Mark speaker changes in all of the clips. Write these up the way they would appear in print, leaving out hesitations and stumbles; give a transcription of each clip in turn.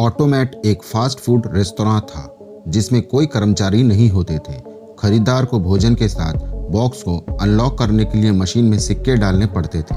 Speaker 1: Automate एक fast food restaurant था जिसमें कोई कर्मचारी नहीं होते थे। खरीदार को भोजन के साथ बॉक्स को अनलॉक करने के लिए मशीन में सिक्के डालने पड़ते थे।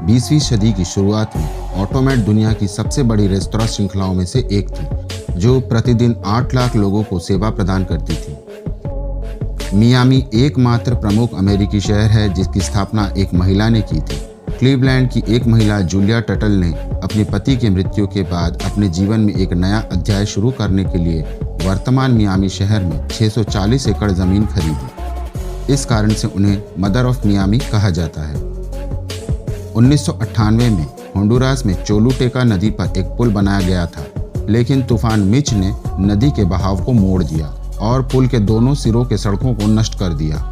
Speaker 1: 20वीं सदी की शुरुआत में ऑटोमेट दुनिया की सबसे बड़ी रेस्तोरां श्रृंखलाओं में से एक थी, जो प्रतिदिन 8 लाख लोगों को सेवा प्रदान करती थी। मियामी एकमात्र प्रमुख अमेरिकी शहर है जिसकी स्थापना एक महिला ने की थी। क्लीवलैंड की एक महिला जूलिया टटल ने अपने पति की मृत्यु के बाद अपने जीवन में एक नया अध्याय शुरू करने के लिए वर्तमान मियामी शहर में 640 एकड़ जमीन खरीदी। इस कारण से उन्हें मदर ऑफ मियामी कहा जाता है। 1998 में होंडुरास में चोलुटेका नदी पर एक पुल बनाया गया था, लेकिन तूफान मिच ने नदी के बहाव को मोड़ दिया और पुल के दोनों सिरों के सड़कों को नष्ट कर दिया।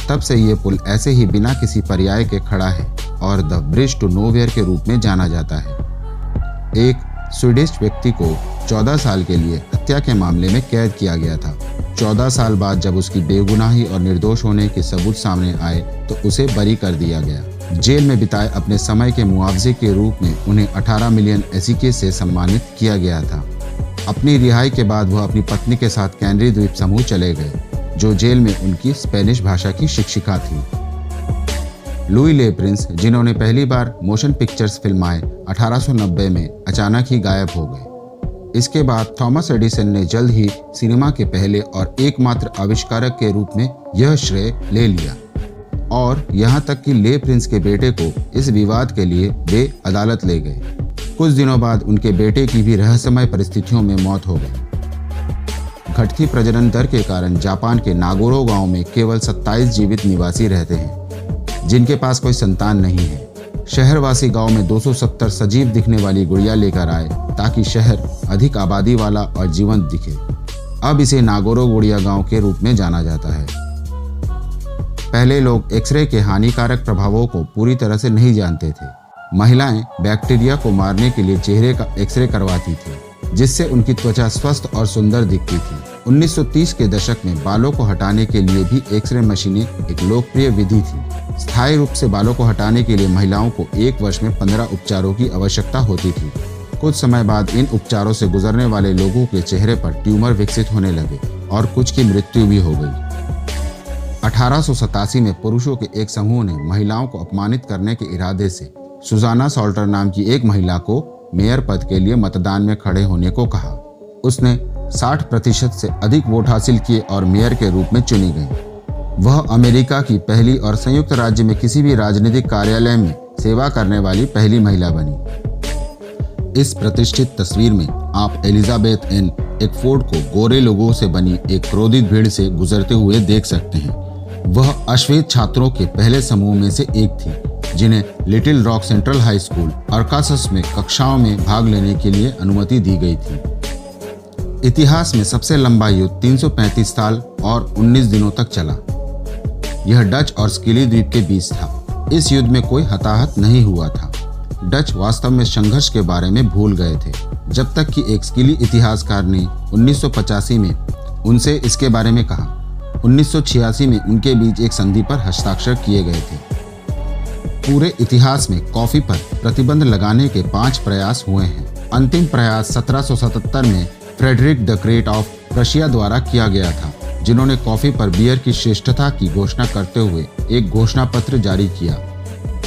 Speaker 1: तब से ये पुल ऐसे ही बिना किसी पर्याय के खड़ा है और द ब्रिज टू नोवेयर के रूप में जाना जाता है। एक स्वीडिश व्यक्ति को 14 साल के लिए हत्या के मामले में कैद किया गया था। 14 साल बाद जब उसकी बेगुनाही और निर्दोष होने के सबूत सामने आए तो उसे बरी कर दिया गया। जेल में बिताए अपने समय के मुआवजे के रूप में उन्हें 18 मिलियन एसिके से सम्मानित किया गया था। अपनी रिहाई के बाद वह अपनी पत्नी के साथ कैनरी द्वीप समूह चले गए, जो जेल में उनकी स्पेनिश भाषा की शिक्षिका थी। लुई ले प्रिंस, जिन्होंने पहली बार मोशन पिक्चर्स फिल्माए, 1890 में अचानक ही गायब हो गए। इसके बाद थॉमस एडिसन ने जल्द ही सिनेमा के पहले और एकमात्र आविष्कारक के रूप में यह श्रेय ले लिया, और यहाँ तक कि ले प्रिंस के बेटे को इस विवाद के लिए वे अदालत ले गए। कुछ दिनों बाद उनके बेटे की भी रहस्यमय परिस्थितियों में मौत हो गई। घटती प्रजनन दर के कारण जापान के नागोरो गांव में केवल 27 जीवित निवासी रहते हैं जिनके पास कोई संतान नहीं है। शहरवासी गांव में 270 सजीव दिखने वाली गुड़िया लेकर आए ताकि शहर अधिक आबादी वाला और जीवंत दिखे। अब इसे नागोरो गुड़िया गांव के रूप में जाना जाता है। पहले लोग एक्सरे के हानिकारक प्रभावों को पूरी तरह से नहीं जानते थे। महिलाएं बैक्टीरिया को मारने के लिए चेहरे का एक्सरे करवाती थी, जिससे उनकी त्वचा स्वस्थ और सुंदर दिखती थी। 1930 के दशक में बालों को हटाने के लिए भी एक्सरे मशीनें एक लोकप्रिय विधि थी। स्थायी रूप से बालों को हटाने के लिए महिलाओं को 1 वर्ष में 15 उपचारों की आवश्यकता होती थी। कुछ समय बाद इन उपचारों से गुजरने वाले लोगों के चेहरे पर ट्यूमर विकसित होने लगे और कुछ की मृत्यु भी हो गई। 1887 में पुरुषों के एक समूह ने महिलाओं को अपमानित करने के इरादे से सुजाना सॉल्टर नाम की एक महिला को मेयर पद के लिए मतदान में खड़े होने को कहा। उसने 60% से अधिक वोट हासिल किए और मेयर के रूप में चुनी गई। वह अमेरिका की पहली और संयुक्त राज्य में किसी भी राजनीतिक कार्यालय में सेवा करने वाली पहली महिला बनी। इस प्रतिष्ठित तस्वीर में आप एलिजाबेथ एन एकफोर्ड को गोरे लोगों से बनी एक क्रोधित भीड़ से गुजरते हुए देख सकते हैं। वह अश्वेत छात्रों के पहले समूह में से एक थी, जिन्हें little rock central high school अरकानसास में कक्षाओं में भाग लेने के लिए अनुमति दी गई थी। इतिहास में सबसे लंबा युद्ध 335 साल और 19 दिनों तक चला। यह डच और स्किली द्वीप के बीच था। इस युद्ध में कोई हताहत नहीं हुआ था। डच वास्तव में संघर्ष के बारे में भूल गए थे, जब तक कि एक स्किली इतिहासकार ने 1985 में उनसे इसके बारे में कहा। 1986 में उनके बीच एक संधि पर हस्ताक्षर किए गए थे। पूरे इतिहास में कॉफी पर प्रतिबंध लगाने के 5 प्रयास हुए हैं। अंतिम प्रयास 1777 में Frederick the Great of Russia द्वारा किया गया था, जिन्होंने कॉफी पर बियर की श्रेष्ठता की घोषणा करते हुए एक घोषणा पत्र जारी किया।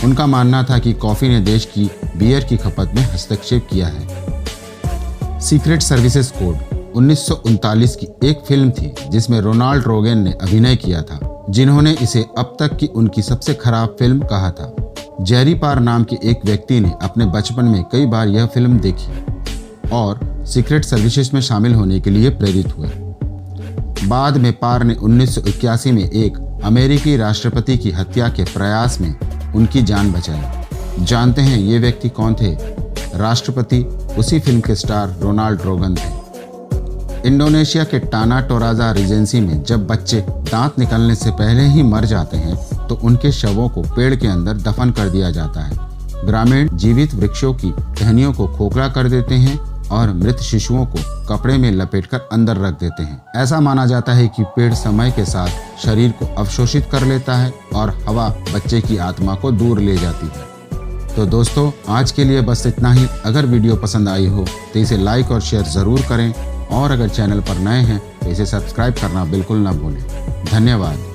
Speaker 1: उनका मानना था कि कॉफी ने देश की बियर की खपत में हस्तक्षेप किया है। सीक्रेट सर्विसेज कोड 1939 की एक फिल्म थी जिसमें रोनाल्ड रोगन ने अभिनय किया था, जिन्होंने इसे अब तक की उनकी सबसे खराब फिल्म कहा था। जेरी पार नाम के एक व्यक्ति ने अपने बचपन में कई बार यह फिल्म देखी और सीक्रेट सर्विसेज में शामिल होने के लिए प्रेरित हुए। बाद में पार ने 1981 में एक अमेरिकी राष्ट्रपति की हत्या के प्रयास में उनकी जान बचाई। जानते हैं ये व्यक्ति कौन थे? राष्ट्रपति उसी फिल्म के स्टार रोनाल्ड रोगन थे। इंडोनेशिया के टाना टोराजा रिजेंसी में जब बच्चे दांत निकलने से पहले ही मर जाते हैं तो उनके शवों को पेड़ के अंदर दफन कर दिया जाता है। ग्रामीण जीवित वृक्षों की टहनियों को खोखला कर देते हैं और मृत शिशुओं को कपड़े में लपेटकर अंदर रख देते हैं। ऐसा माना जाता है कि पेड़ समय के साथ शरीर को अवशोषित कर लेता है और हवा बच्चे की आत्मा को दूर ले जाती है। तो दोस्तों आज के लिए बस इतना ही। अगर वीडियो पसंद आई हो तो इसे लाइक और शेयर ज़रूर करें और अगर चैनल पर नए हैं तो इसे सब्सक्राइब करना बिल्कुल ना भूलें। धन्यवाद।